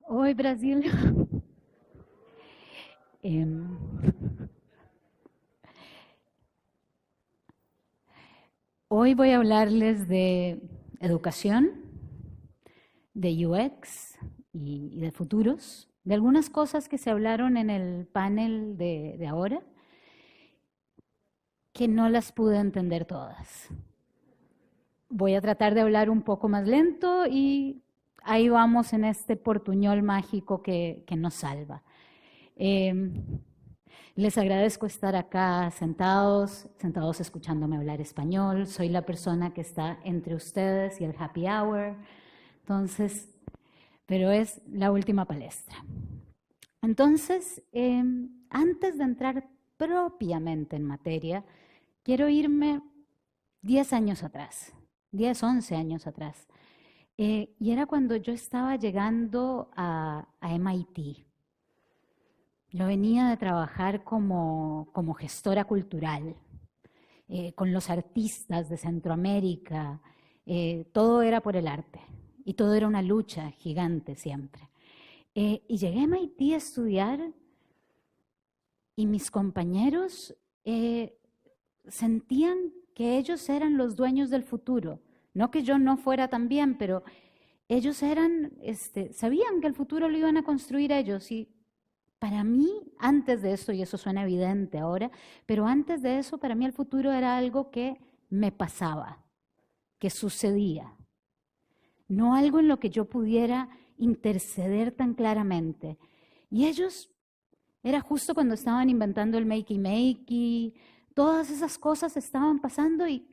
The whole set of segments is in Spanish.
Oi, Brasil. Em, Hoy voy a hablarles de educación, de UX y de futuros, de algunas cosas que se hablaron en el panel de ahora, que no las pude entender todas. Voy a tratar de hablar un poco más lento y ahí vamos en este portuñol mágico que nos salva. Eh, Les agradezco estar acá sentados escuchándome hablar español. Soy la persona que está entre ustedes y el happy hour. Entonces, pero es la última palestra. Entonces, antes de entrar propiamente en materia, quiero irme 10 años atrás, 10, 11 años atrás. Y era cuando yo estaba llegando a MIT. Yo venía de trabajar como gestora cultural, con los artistas de Centroamérica. Todo era por el arte y todo era una lucha gigante siempre. Y llegué a MIT a estudiar y mis compañeros sentían que ellos eran los dueños del futuro. No que yo no fuera también, pero ellos sabían que el futuro lo iban a construir ellos. Y para mí, antes de eso, y eso suena evidente ahora, pero antes de eso, para mí el futuro era algo que me pasaba, que sucedía, no algo en lo que yo pudiera interceder tan claramente. Y ellos, era justo cuando estaban inventando el makey-makey, todas esas cosas estaban pasando y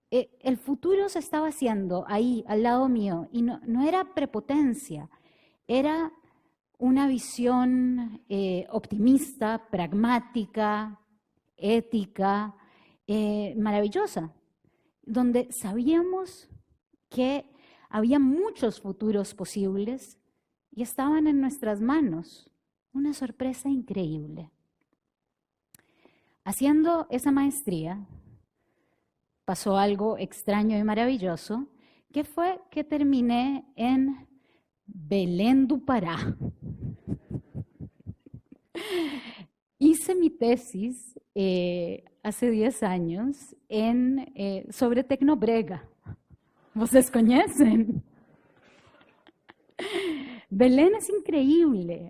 el futuro se estaba haciendo ahí, al lado mío, y no era prepotencia, era una visión optimista, pragmática, ética, maravillosa, donde sabíamos que había muchos futuros posibles y estaban en nuestras manos. Una sorpresa increíble. Haciendo esa maestría, pasó algo extraño y maravilloso, que fue que terminé en Belém do Pará. Hice mi tesis hace 10 años sobre Tecnobrega. ¿Vocês conhecem? Belén es increíble.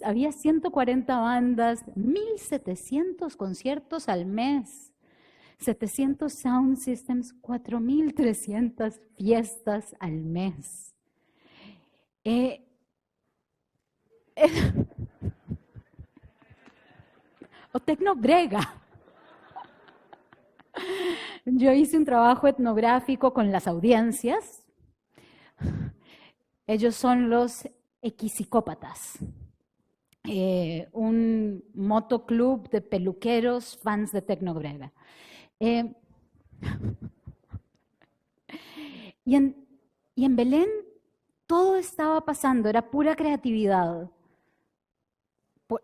Había 140 bandas, 1.700 conciertos al mes, 700 sound systems, 4.300 fiestas al mes. O Tecnobrega. Yo hice un trabajo etnográfico con las audiencias. Ellos son los equisicópatas, un motoclub de peluqueros fans de Tecnobrega. Y en Belén todo estaba pasando, era pura creatividad.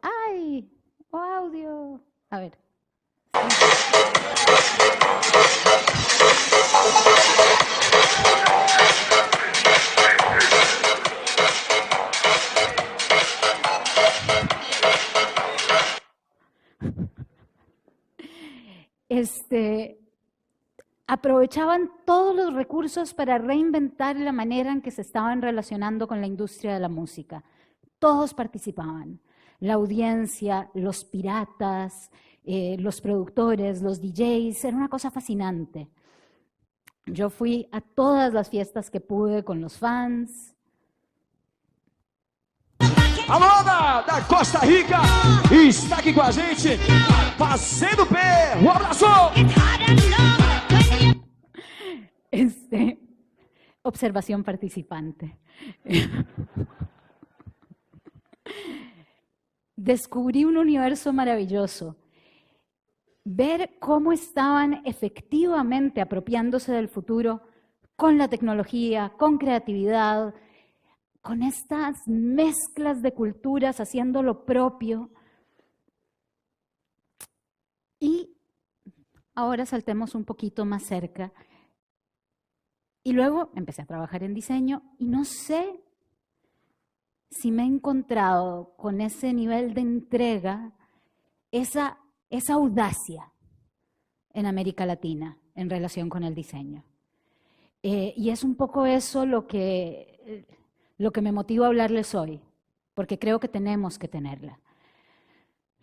¡Ay! ¡Oh, audio! A ver. Aprovechaban todos los recursos para reinventar la manera en que se estaban relacionando con la industria de la música. Todos participaban. La audiencia, los piratas, los productores, los DJs, era una cosa fascinante. Yo fui a todas las fiestas que pude con los fans. A moda da Costa Rica está aqui com a gente, fazendo pé. Um abraço! Observación participante. Descubrí un universo maravilloso. Ver cómo estaban efectivamente apropiándose del futuro con la tecnología, con creatividad, con estas mezclas de culturas haciendo lo propio. Y ahora saltemos un poquito más cerca. Y luego empecé a trabajar en diseño y no sé sí me he encontrado con ese nivel de entrega, esa audacia en América Latina en relación con el diseño. Y es un poco eso lo que me motiva a hablarles hoy, porque creo que tenemos que tenerla.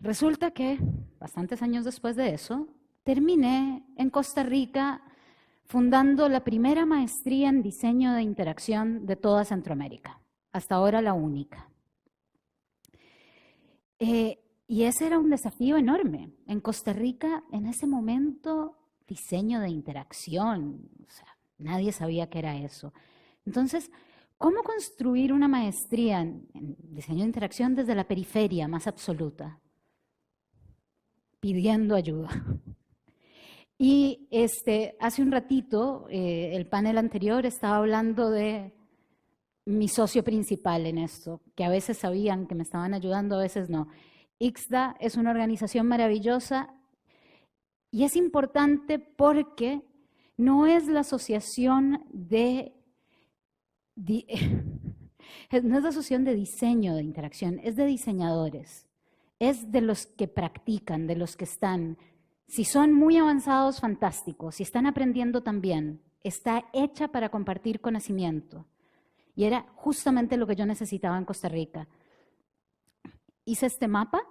Resulta que, bastantes años después de eso, terminé en Costa Rica fundando la primera maestría en diseño de interacción de toda Centroamérica, hasta ahora la única. Y ese era un desafío enorme. En Costa Rica, en ese momento, diseño de interacción, o sea, nadie sabía qué era eso. Entonces, ¿cómo construir una maestría en diseño de interacción desde la periferia más absoluta? Pidiendo ayuda. Y hace un ratito, el panel anterior estaba hablando de mi socio principal en esto, que a veces sabían que me estaban ayudando, a veces no. ICSDA es una organización maravillosa y es importante porque no es la asociación no es la asociación de diseño de interacción, es de diseñadores, es de los que practican, de los que están. Si son muy avanzados, fantástico. Si están aprendiendo también, está hecha para compartir conocimiento. Y era justamente lo que yo necesitaba en Costa Rica. Hice este mapa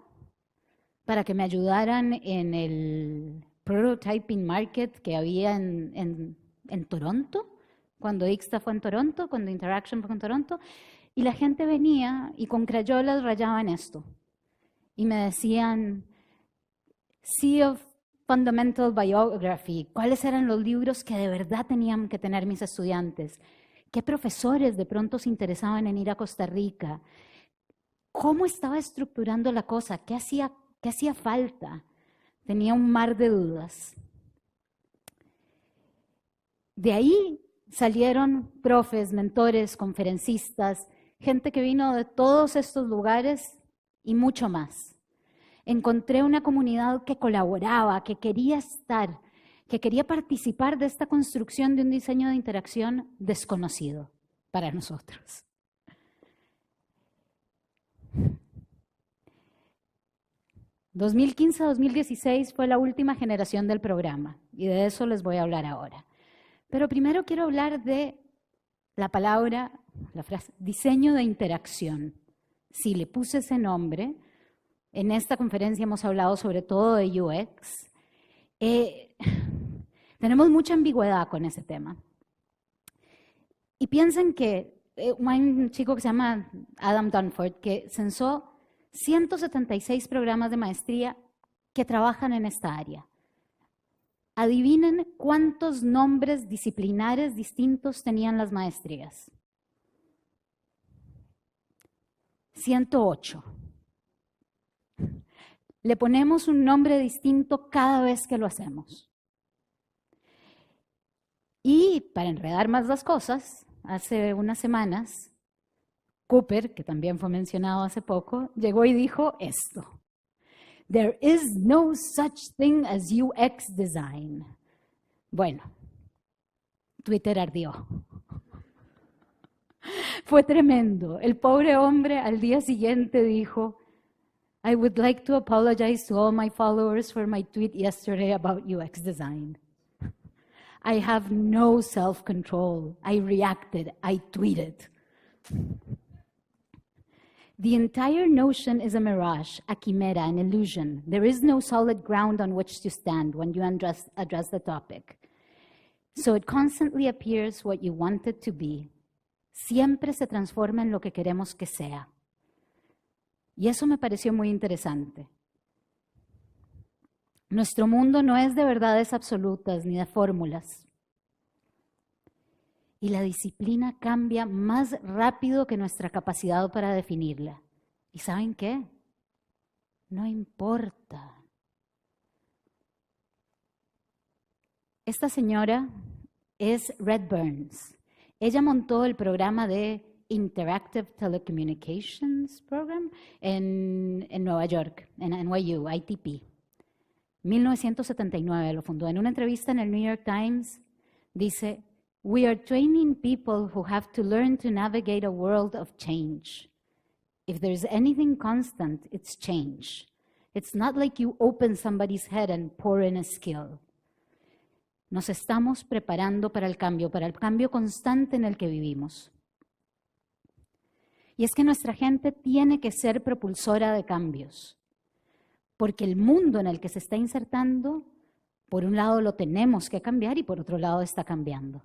para que me ayudaran en el Prototyping Market que había en Toronto, cuando ICSDA fue en Toronto, cuando Interaction fue en Toronto, y la gente venía y con crayolas rayaban esto. Y me decían, Sea of Fundamental Biography, ¿cuáles eran los libros que de verdad tenían que tener mis estudiantes? ¿Qué profesores de pronto se interesaban en ir a Costa Rica? ¿Cómo estaba estructurando la cosa? ¿Qué hacía falta? Tenía un mar de dudas. De ahí salieron profes, mentores, conferencistas, gente que vino de todos estos lugares y mucho más. Encontré una comunidad que colaboraba, que quería estar, que quería participar de esta construcción de un diseño de interacción desconocido para nosotros. En 2015-2016 fue la última generación del programa y de eso les voy a hablar ahora. Pero primero quiero hablar de la palabra, la frase, diseño de interacción. Sí, le puse ese nombre. En esta conferencia hemos hablado sobre todo de UX. Tenemos mucha ambigüedad con ese tema. Y piensen que hay un chico que se llama Adam Dunford que censó 176 programas de maestría que trabajan en esta área. Adivinen cuántos nombres disciplinares distintos tenían las maestrías. 108. Le ponemos un nombre distinto cada vez que lo hacemos. Y para enredar más las cosas, hace unas semanas, Cooper, que también fue mencionado hace poco, llegó y dijo esto. There is no such thing as UX design. Bueno, Twitter ardió. Fue tremendo. El pobre hombre al día siguiente dijo, I would like to apologize to all my followers for my tweet yesterday about UX design. I have no self-control. I reacted. I tweeted. The entire notion is a mirage, a chimera, an illusion. There is no solid ground on which to stand when you address the topic. So it constantly appears what you want it to be. Siempre se transforma en lo que queremos que sea. Y eso me pareció muy interesante. Nuestro mundo no es de verdades absolutas ni de fórmulas. Y la disciplina cambia más rápido que nuestra capacidad para definirla. ¿Y saben qué? No importa. Esta señora es Red Burns. Ella montó el programa de Interactive Telecommunications Program en Nueva York, en NYU, ITP. 1979 lo fundó. En una entrevista en el New York Times dice, "We are training people who have to learn to navigate a world of change. If there's anything constant, it's change. It's not like you open somebody's head and pour in a skill. Nos estamos preparando para el cambio constante en el que vivimos. Y es que nuestra gente tiene que ser propulsora de cambios, porque el mundo en el que se está insertando, por un lado lo tenemos que cambiar y por otro lado está cambiando.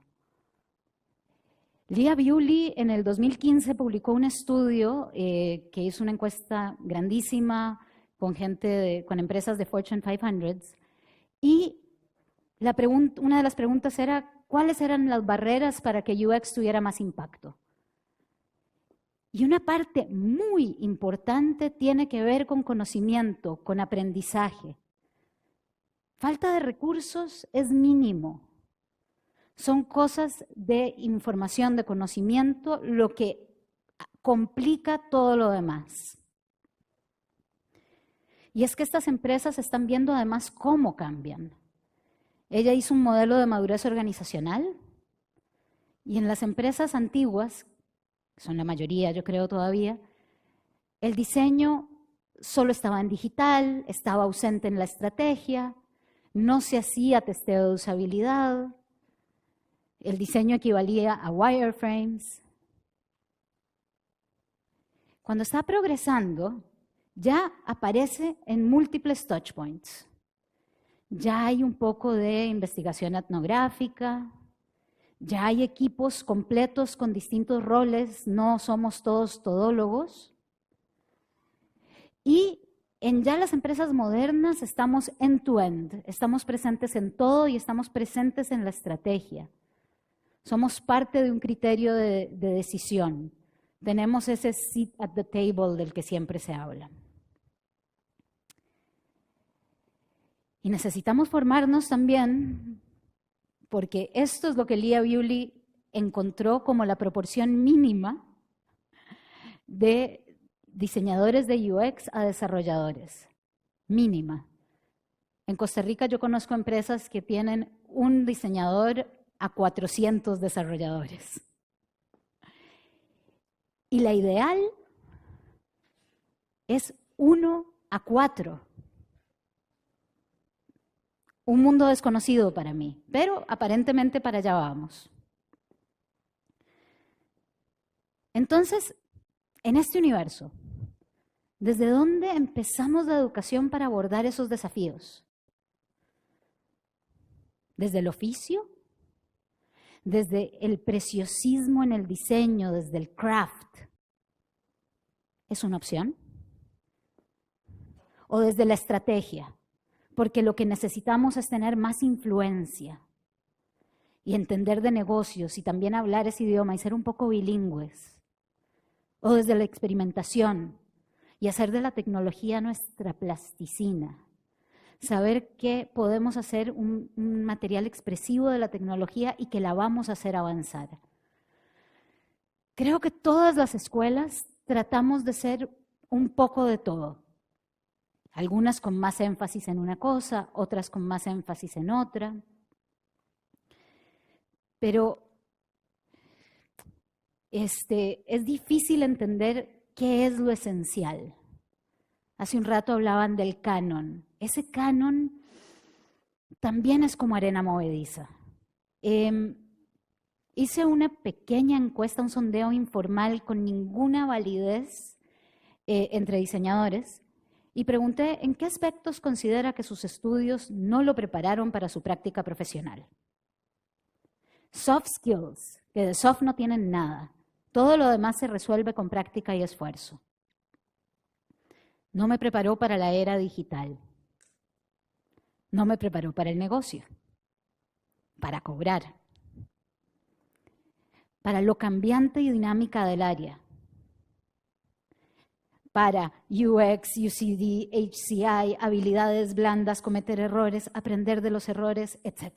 Leah Bewley en el 2015 publicó un estudio que hizo una encuesta grandísima con con empresas de Fortune 500 y una de las preguntas era ¿cuáles eran las barreras para que UX tuviera más impacto? Y una parte muy importante tiene que ver con conocimiento, con aprendizaje. Falta de recursos es mínimo. Son cosas de información, de conocimiento, lo que complica todo lo demás. Y es que estas empresas están viendo además cómo cambian. Ella hizo un modelo de madurez organizacional y en las empresas antiguas, que son la mayoría yo creo todavía, el diseño solo estaba en digital, estaba ausente en la estrategia, no se hacía testeo de usabilidad, el diseño equivalía a wireframes. Cuando está progresando, ya aparece en múltiples touchpoints. Ya hay un poco de investigación etnográfica, ya hay equipos completos con distintos roles, no somos todos todólogos. Y en ya las empresas modernas estamos end-to-end, estamos presentes en todo y estamos presentes en la estrategia. Somos parte de un criterio de decisión. Tenemos ese seat at the table del que siempre se habla. Y necesitamos formarnos también, porque esto es lo que Leah Bewley encontró como la proporción mínima de diseñadores de UX a desarrolladores. Mínima. En Costa Rica yo conozco empresas que tienen un diseñador a 400 desarrolladores. Y la ideal es 1 a 4. Un mundo desconocido para mí, pero aparentemente para allá vamos. Entonces, en este universo, ¿desde dónde empezamos la educación para abordar esos desafíos? ¿Desde el oficio? ¿Desde el preciosismo en el diseño, desde el craft? ¿Es una opción? ¿O desde la estrategia? Porque lo que necesitamos es tener más influencia y entender de negocios y también hablar ese idioma y ser un poco bilingües. O desde la experimentación y hacer de la tecnología nuestra plasticina. Saber que podemos hacer un material expresivo de la tecnología y que la vamos a hacer avanzar. Creo que todas las escuelas tratamos de ser un poco de todo. Algunas con más énfasis en una cosa, otras con más énfasis en otra. Pero es difícil entender qué es lo esencial. Hace un rato hablaban del canon. Ese canon también es como arena movediza. Hice una pequeña encuesta, un sondeo informal con ninguna validez entre diseñadores y pregunté en qué aspectos considera que sus estudios no lo prepararon para su práctica profesional. Soft skills, que de soft no tienen nada. Todo lo demás se resuelve con práctica y esfuerzo. No me preparó para la era digital. No me preparó para el negocio, para cobrar, para lo cambiante y dinámica del área, para UX, UCD, HCI, habilidades blandas, cometer errores, aprender de los errores, etc.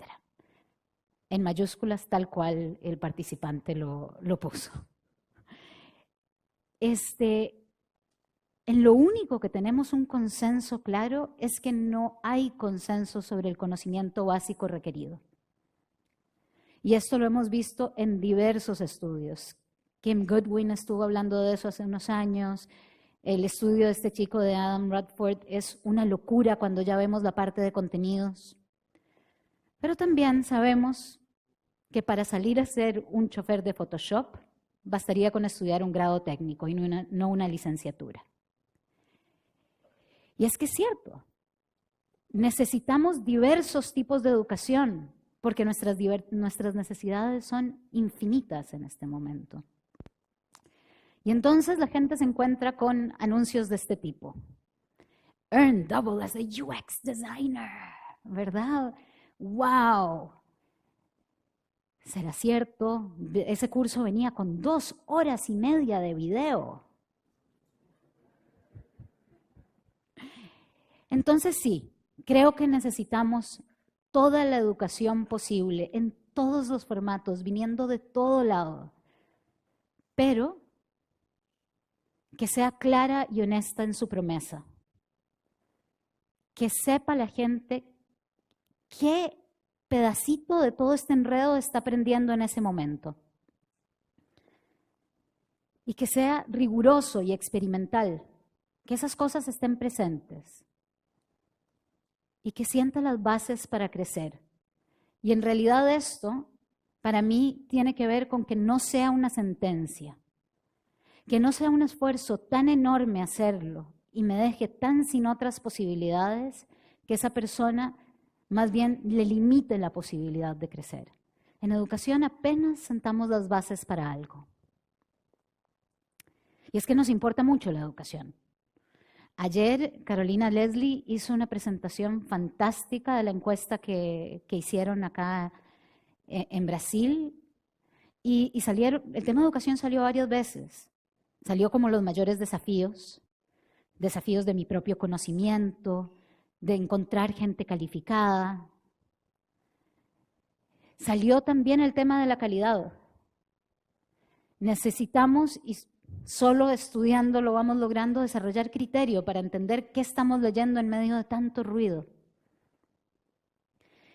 En mayúsculas, tal cual el participante lo puso. En lo único que tenemos un consenso claro es que no hay consenso sobre el conocimiento básico requerido. Y esto lo hemos visto en diversos estudios. Kim Goodwin estuvo hablando de eso hace unos años, El estudio de este chico de Adam Radford es una locura cuando ya vemos la parte de contenidos. Pero también sabemos que para salir a ser un chofer de Photoshop bastaría con estudiar un grado técnico y no una licenciatura. Y es que es cierto, necesitamos diversos tipos de educación porque nuestras necesidades son infinitas en este momento. Y entonces la gente se encuentra con anuncios de este tipo. Earn double as a UX designer, ¿verdad? ¡Wow! ¿Será cierto? Ese curso venía con 2 horas y media de video. Entonces sí, creo que necesitamos toda la educación posible, en todos los formatos, viniendo de todo lado. Pero que sea clara y honesta en su promesa. Que sepa la gente qué pedacito de todo este enredo está aprendiendo en ese momento. Y que sea riguroso y experimental, que esas cosas estén presentes. Y que sienta las bases para crecer. Y en realidad esto, para mí, tiene que ver con que no sea una sentencia. Que no sea un esfuerzo tan enorme hacerlo y me deje tan sin otras posibilidades que esa persona más bien le limite la posibilidad de crecer. En educación apenas sentamos las bases para algo. Y es que nos importa mucho la educación. Ayer Carolina Leslie hizo una presentación fantástica de la encuesta que hicieron acá en Brasil y el tema de educación salió varias veces. Salió como los mayores desafíos de mi propio conocimiento, de encontrar gente calificada. Salió también el tema de la calidad. Necesitamos, y solo estudiando lo vamos logrando, desarrollar criterio para entender qué estamos leyendo en medio de tanto ruido.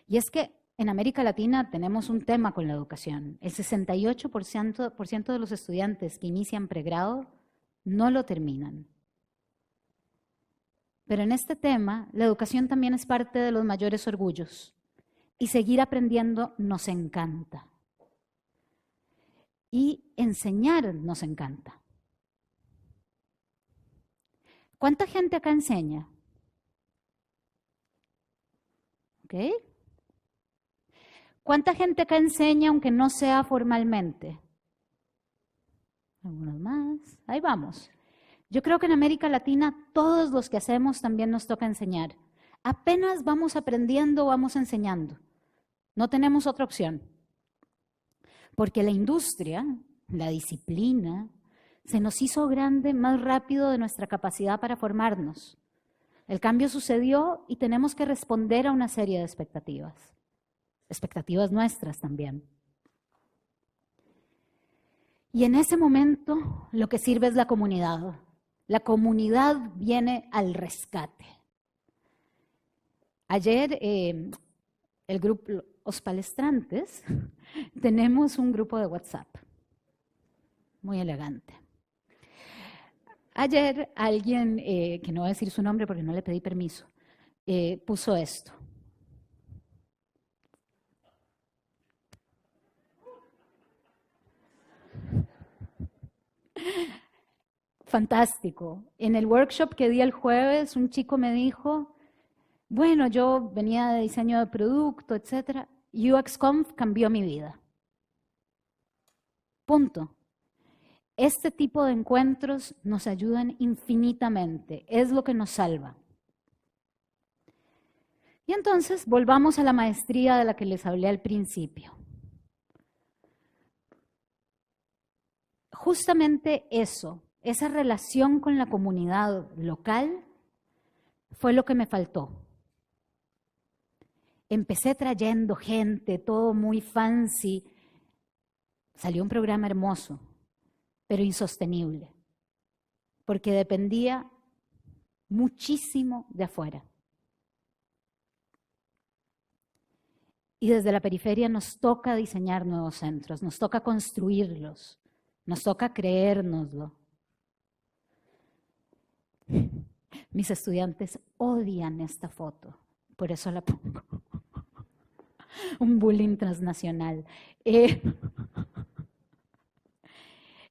Y es que en América Latina tenemos un tema con la educación. El 68% de los estudiantes que inician pregrado no lo terminan. Pero en este tema, la educación también es parte de los mayores orgullos. Y seguir aprendiendo nos encanta. Y enseñar nos encanta. ¿Cuánta gente acá enseña? ¿Ok? ¿Cuánta gente acá enseña aunque no sea formalmente? Algunos más. Ahí vamos. Yo creo que en América Latina todos los que hacemos también nos toca enseñar. Apenas vamos aprendiendo, vamos enseñando. No tenemos otra opción. Porque la industria, la disciplina, se nos hizo grande más rápido de nuestra capacidad para formarnos. El cambio sucedió y tenemos que responder a una serie de expectativas. Expectativas nuestras también. Y en ese momento lo que sirve es la comunidad. La comunidad viene al rescate. Ayer el grupo, los palestrantes, tenemos un grupo de WhatsApp. Muy elegante. Ayer alguien, que no voy a decir su nombre porque no le pedí permiso, puso esto. Fantástico. En el workshop que di el jueves, un chico me dijo, bueno, yo venía de diseño de producto, etc. UXConf cambió mi vida. Punto. Este tipo de encuentros nos ayudan infinitamente, es lo que nos salva. Y entonces volvamos a la maestría de la que les hablé al principio. Justamente eso, esa relación con la comunidad local, fue lo que me faltó. Empecé trayendo gente, todo muy fancy. Salió un programa hermoso, pero insostenible, porque dependía muchísimo de afuera. Y desde la periferia nos toca diseñar nuevos centros, nos toca construirlos, nos toca creérnoslo. Mis estudiantes odian esta foto, por eso la pongo. Un bullying transnacional.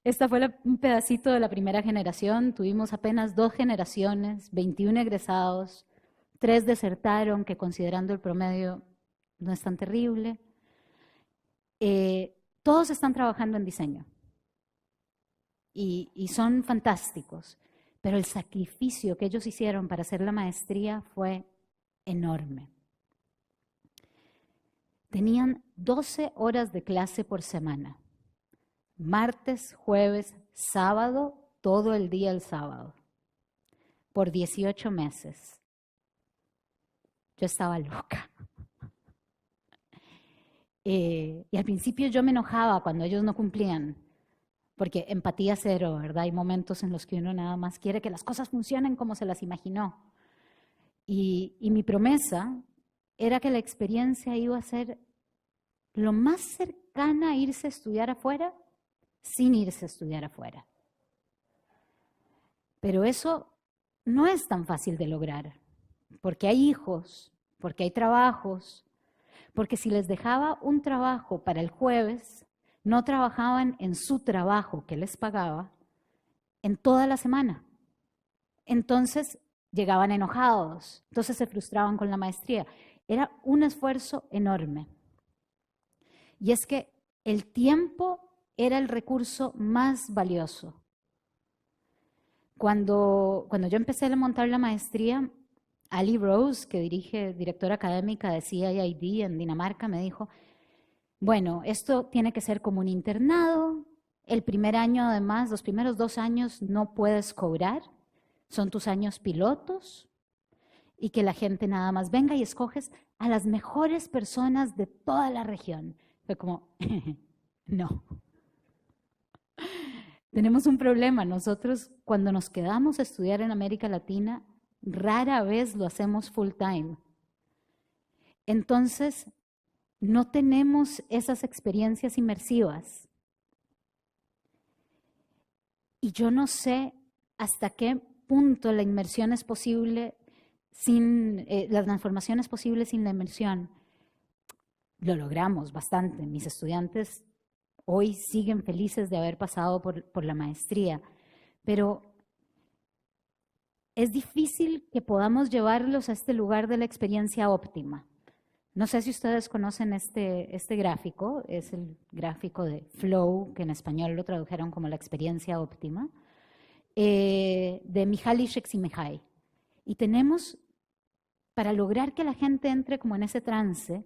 Esta fue un pedacito de la primera generación. Tuvimos apenas 2 generaciones, 21 egresados, 3 desertaron, que considerando el promedio no es tan terrible. Todos están trabajando en diseño y son fantásticos, pero el sacrificio que ellos hicieron para hacer la maestría fue enorme. Tenían 12 horas de clase por semana, martes, jueves, sábado, todo el día el sábado, por 18 meses. Yo estaba loca. Y al principio yo me enojaba cuando ellos no cumplían, porque empatía cero, ¿verdad? Hay momentos en los que uno nada más quiere que las cosas funcionen como se las imaginó. Y mi promesa era que la experiencia iba a ser lo más cercana a irse a estudiar afuera, sin irse a estudiar afuera. Pero eso no es tan fácil de lograr, porque hay hijos, porque hay trabajos, porque si les dejaba un trabajo para el jueves, no trabajaban en su trabajo que les pagaba en toda la semana. Entonces llegaban enojados, entonces se frustraban con la maestría. Era un esfuerzo enorme. Y es que el tiempo era el recurso más valioso. Cuando yo empecé a montar la maestría, Ali Rose, que dirige, directora académica de CIID en Dinamarca, me dijo, bueno, esto tiene que ser como un internado. El primer año, además, los primeros 2 años no puedes cobrar, son tus años pilotos, y que la gente nada más venga y escoges a las mejores personas de toda la región. Fue como, no. Tenemos un problema. Nosotros, cuando nos quedamos a estudiar en América Latina, rara vez lo hacemos full time. Entonces, no tenemos esas experiencias inmersivas. Y yo no sé hasta qué punto la inmersión es posible sin, la transformación es posible sin la inmersión. Lo logramos bastante. Mis estudiantes hoy siguen felices de haber pasado por la maestría, pero es difícil que podamos llevarlos a este lugar de la experiencia óptima. No sé si ustedes conocen este gráfico, es el gráfico de Flow, que en español lo tradujeron como la experiencia óptima, de Mihaly Csikszentmihalyi. Y tenemos, para lograr que la gente entre como en ese trance,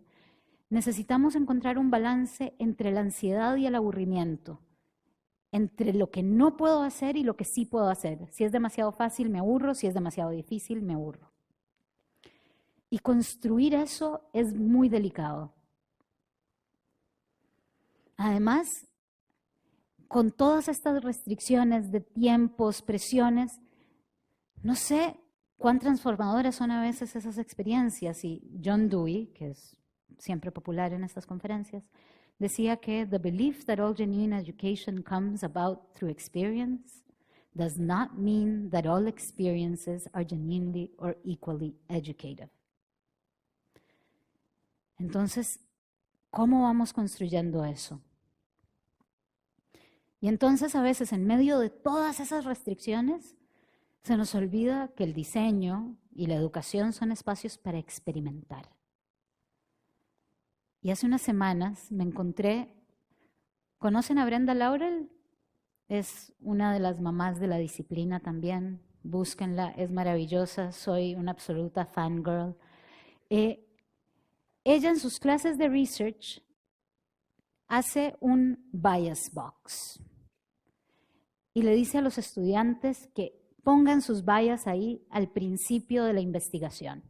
necesitamos encontrar un balance entre la ansiedad y el aburrimiento, entre lo que no puedo hacer y lo que sí puedo hacer. Si es demasiado fácil, me aburro, si es demasiado difícil, me aburro. Y construir eso es muy delicado. Además, con todas estas restricciones de tiempos, presiones, no sé cuán transformadoras son a veces esas experiencias. Y John Dewey, que es siempre popular en estas conferencias, decía que the belief that all genuine education comes about through experience does not mean that all experiences are genuinely or equally educative. Entonces, ¿cómo vamos construyendo eso? Y entonces a veces en medio de todas esas restricciones se nos olvida que el diseño y la educación son espacios para experimentar. Y hace unas semanas me encontré, ¿conocen a Brenda Laurel? Es una de las mamás de la disciplina también, búsquenla, es maravillosa, soy una absoluta fangirl. Ella en sus clases de research hace un bias box y le dice a los estudiantes que pongan sus bias ahí al principio de la investigación.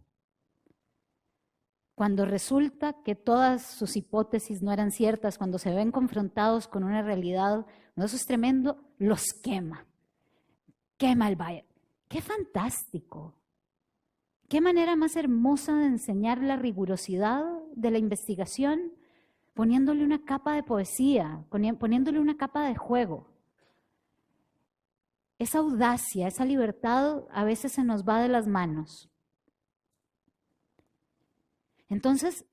Cuando resulta que todas sus hipótesis no eran ciertas, cuando se ven confrontados con una realidad, eso es tremendo, los quema. Quema el bias. ¡Qué fantástico! ¿Qué manera más hermosa de enseñar la rigurosidad de la investigación? Poniéndole una capa de poesía, poniéndole una capa de juego. esa audacia, esa libertad a veces se nos va de las manos. Entonces,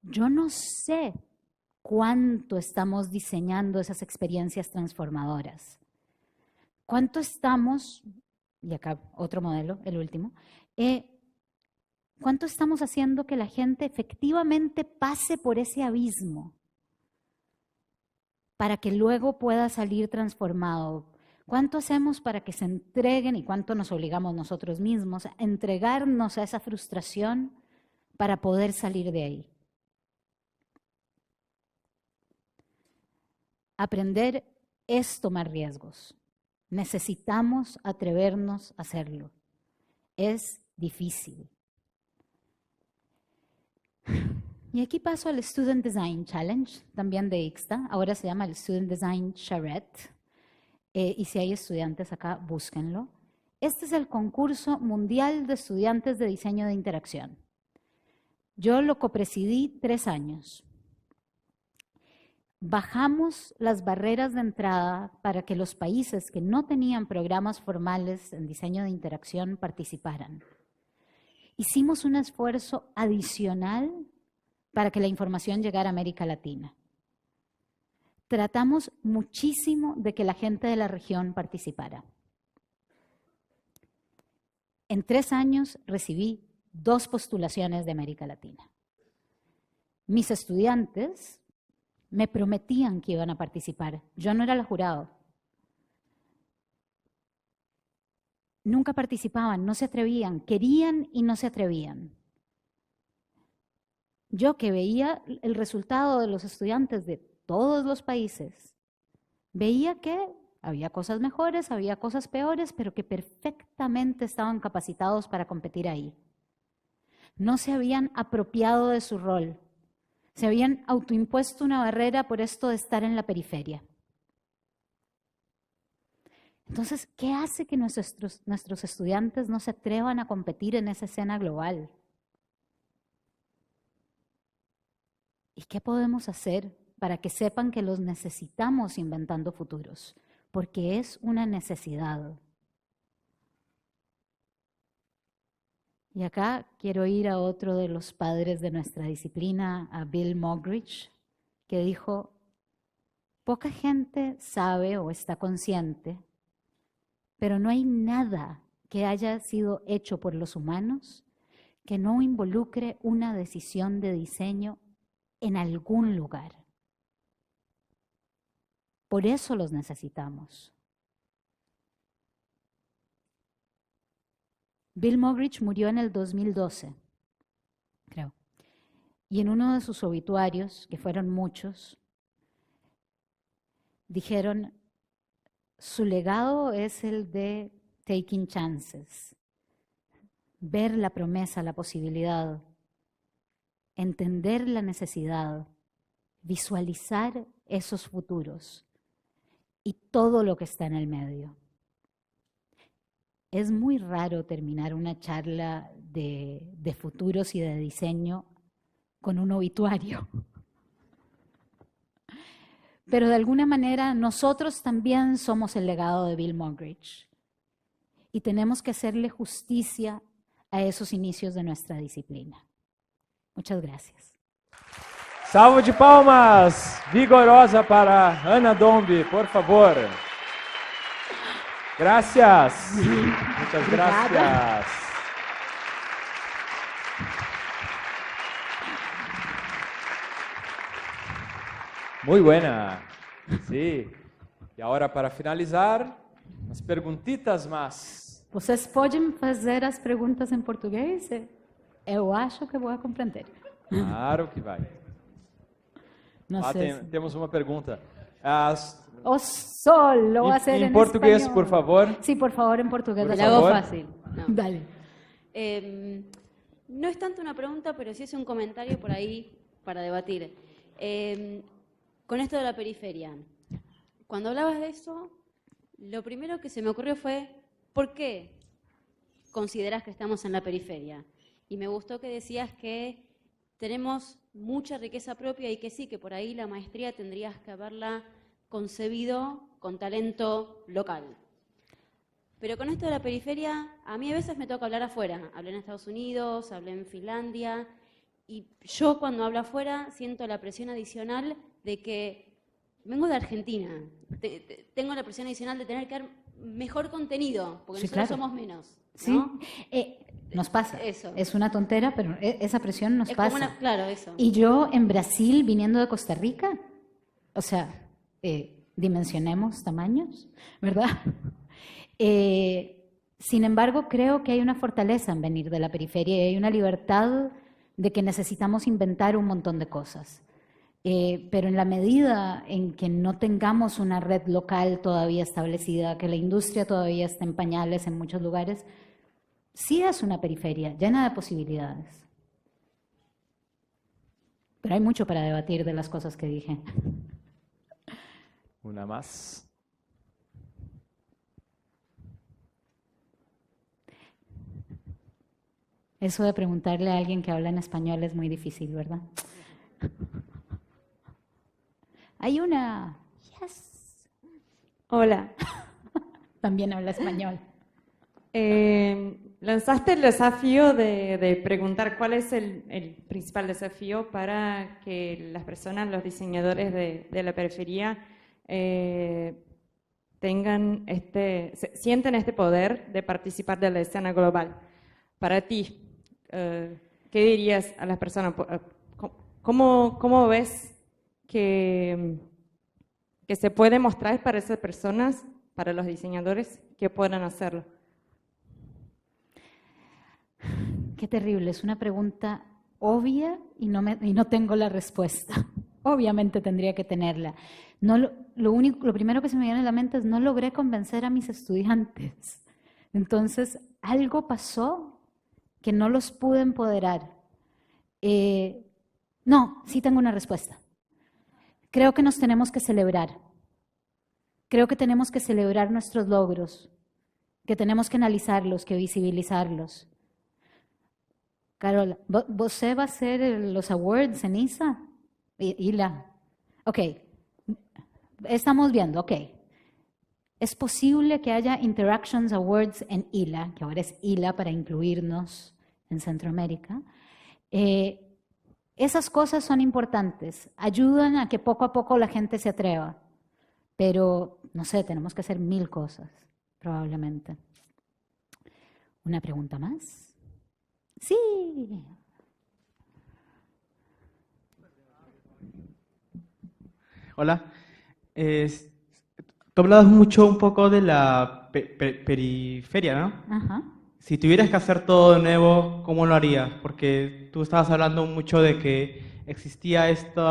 yo no sé cuánto estamos diseñando esas experiencias transformadoras. ¿Cuánto estamos, y acá otro modelo, el último, cuánto estamos haciendo que la gente efectivamente pase por ese abismo para que luego pueda salir transformado? ¿Cuánto hacemos para que se entreguen y cuánto nos obligamos nosotros mismos a entregarnos a esa frustración para poder salir de ahí? Aprender es tomar riesgos. Necesitamos atrevernos a hacerlo. Es difícil. Y aquí paso al Student Design Challenge, también de ICSTA. Ahora se llama el Student Design Charrette. Y si hay estudiantes acá, búsquenlo. Este es el concurso mundial de estudiantes de diseño de interacción. Yo lo copresidí 3 años. Bajamos las barreras de entrada para que los países que no tenían programas formales en diseño de interacción participaran. Hicimos un esfuerzo adicional para que la información llegara a América Latina. Tratamos muchísimo de que la gente de la región participara. En 3 años recibí 2 postulaciones de América Latina. Mis estudiantes me prometían que iban a participar. Yo no era la jurado. Nunca participaban, no se atrevían, querían y no se atrevían. Yo que veía el resultado de los estudiantes de todos los países, veía que había cosas mejores, había cosas peores, pero que perfectamente estaban capacitados para competir ahí. No se habían apropiado de su rol. Se habían autoimpuesto una barrera por esto de estar en la periferia. Entonces, ¿qué hace que nuestros estudiantes no se atrevan a competir en esa escena global? ¿Y qué podemos hacer para que sepan que los necesitamos inventando futuros? Porque es una necesidad. Y acá quiero ir a otro de los padres de nuestra disciplina, a Bill Moggridge, que dijo, poca gente sabe o está consciente, pero no hay nada que haya sido hecho por los humanos que no involucre una decisión de diseño en algún lugar. Por eso los necesitamos. Bill Moggridge murió en el 2012, creo. Y en uno de sus obituarios, que fueron muchos, dijeron, su legado es el de taking chances, ver la promesa, la posibilidad, entender la necesidad, visualizar esos futuros y todo lo que está en el medio. Es muy raro terminar una charla de futuros y de diseño con un obituario. Pero de alguna manera nosotros también somos el legado de Bill Moggridge y tenemos que hacerle justicia a esos inicios de nuestra disciplina. Muchas gracias. Salva de palmas vigorosa para Ana Dombi, por favor. Gracias. Muchas gracias. Muy buena. Sí. E agora, para finalizar, umas perguntitas mais. Vocês podem fazer as perguntas em português? Eu acho que vou compreender. Claro que vai. Lá temos uma pergunta. O sol, lo voy a hacer en portugués, español. por favor. Sí, por favor, en portugués. Por Te la hago favor. fácil. No. Dale. No es tanto una pregunta, pero sí es un comentario por ahí para debatir. Con esto de la periferia. Cuando hablabas de eso, lo primero que se me ocurrió fue, ¿por qué consideras que estamos en la periferia? Y me gustó que decías que tenemos mucha riqueza propia y que sí, que por ahí la maestría tendrías que haberla concebido con talento local. Pero con esto de la periferia, a mí a veces me toca hablar afuera. Hablé en Estados Unidos, hablé en Finlandia, y yo cuando hablo afuera siento la presión adicional de que vengo de Argentina. Tengo la presión adicional de tener que dar mejor contenido, porque Sí, nosotros claro. somos menos, Sí, ¿no? nos pasa. Eso. Es una tontera, pero esa presión nos Es pasa. como claro, eso. Y yo en Brasil, viniendo de Costa Rica, o sea, dimensionemos tamaños, ¿verdad? Sin embargo, creo que hay una fortaleza en venir de la periferia y hay una libertad de que necesitamos inventar un montón de cosas. Pero en la medida en que no tengamos una red local todavía establecida, que la industria todavía está en pañales en muchos lugares, sí es una periferia llena de posibilidades. Pero hay mucho para debatir de las cosas que dije. Una más. Eso de preguntarle a alguien que habla en español es muy difícil, ¿verdad? Hay una... Yes. Hola. También habla español. Lanzaste el desafío de preguntar cuál es el principal desafío para que las personas, los diseñadores de la periferia, sienten este poder de participar de la escena global. Para ti, ¿qué dirías a las personas? ¿Cómo ves que se puede mostrar para esas personas, para los diseñadores, que puedan hacerlo? Qué terrible, es una pregunta obvia y no tengo la respuesta. Obviamente tendría que tenerla. Lo primero que se me viene a la mente es no logré convencer a mis estudiantes. Entonces, algo pasó que no los pude empoderar. No, sí tengo una respuesta. Creo que nos tenemos que celebrar. Creo que tenemos que celebrar nuestros logros, que tenemos que analizarlos, que visibilizarlos. Carola, ¿você va a hacer los awards en ISA? ILA. Ok, estamos viendo, ok. Es posible que haya Interactions Awards en ILA, que ahora es ILA para incluirnos en Centroamérica. Esas cosas son importantes, ayudan a que poco a poco la gente se atreva, pero no sé, tenemos que hacer 1000 cosas, probablemente. ¿Una pregunta más? Sí. Hola. Tú hablabas mucho un poco de la periferia, ¿no? Ajá. Si tuvieras que hacer todo de nuevo, ¿cómo lo harías? Porque tú estabas hablando mucho de que existía este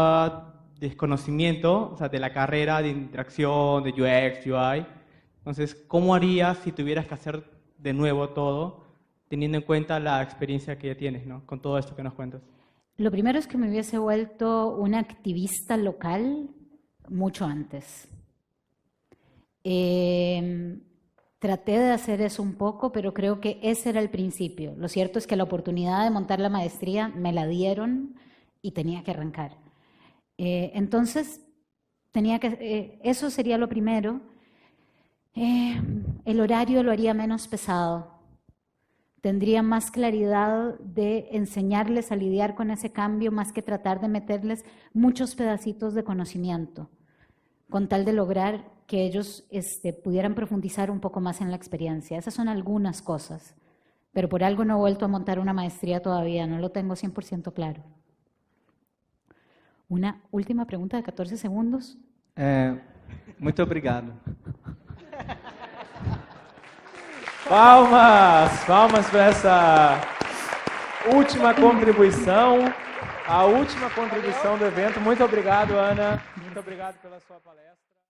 desconocimiento, o sea, de la carrera de interacción, de UX, UI. Entonces, ¿cómo harías si tuvieras que hacer de nuevo todo, teniendo en cuenta la experiencia que ya tienes, ¿no? Con todo esto que nos cuentas. Lo primero es que me hubiese vuelto una activista local mucho antes. Traté de hacer eso un poco, pero creo que ese era el principio. Lo cierto es que la oportunidad de montar la maestría me la dieron y tenía que arrancar. Entonces, eso sería lo primero. El horario lo haría menos pesado. Tendría más claridad de enseñarles a lidiar con ese cambio, más que tratar de meterles muchos pedacitos de conocimiento, con tal de lograr que ellos pudieran profundizar un poco más en la experiencia. Esas son algunas cosas, pero por algo no he vuelto a montar una maestría todavía, no lo tengo 100% claro. Una última pregunta de 14 segundos. Muito obrigado. Palmas! Palmas para essa última contribuição, a última contribuição do evento. Muito obrigado, Ana. Muito obrigado pela sua palestra.